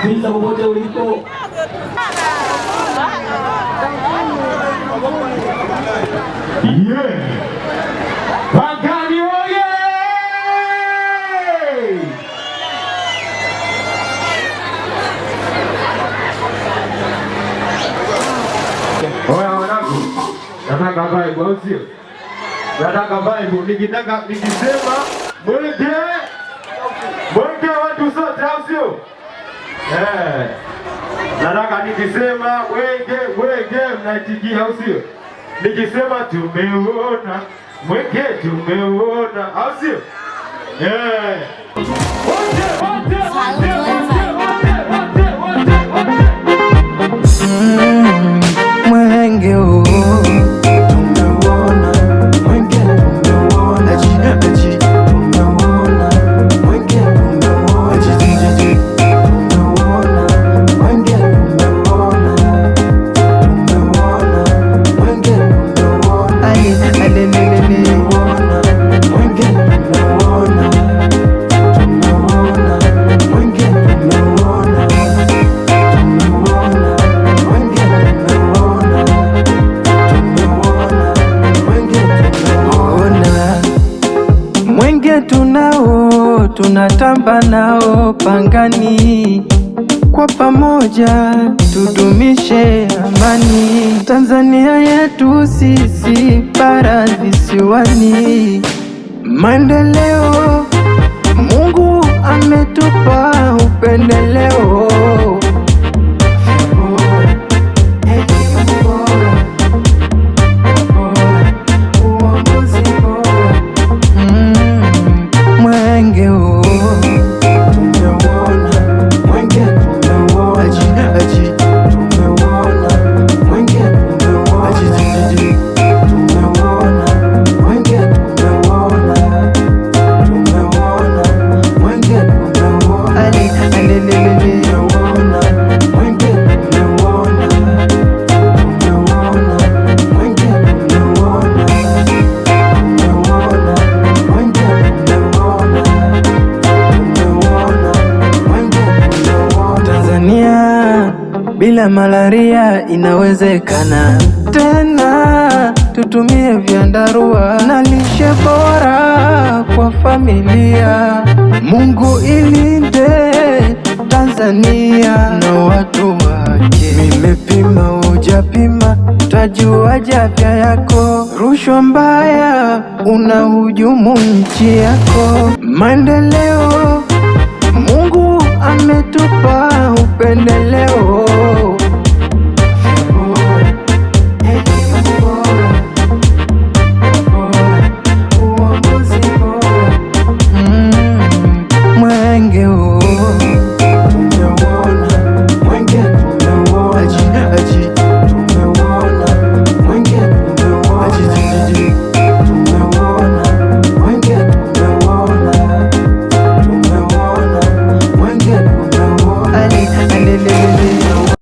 Pita popote ulipo. Pangani oye! Oya wanangu, nataka vibe au sio? Nataka vibe, nikisema mwenge watu sote au sio? Nataka nikisema mwenge mnaitikia au sio? Nikisema tumeuona mwenge tumeuona au sio? Mwenge tunao tunatamba nao Pangani, kwa pamoja tudumishe amani. Tanzania yetu sisi bara visiwani, maendeleo Mungu ametupa upendeleo. Bila malaria inawezekana tena, tutumie vyandarua na lishe bora kwa familia. Mungu ilinde Tanzania na watu wake. Nimepima hujapima, utajuaje afya yako? Rushwa mbaya unahujumu nchi yako. Maendeleo Mungu ametupa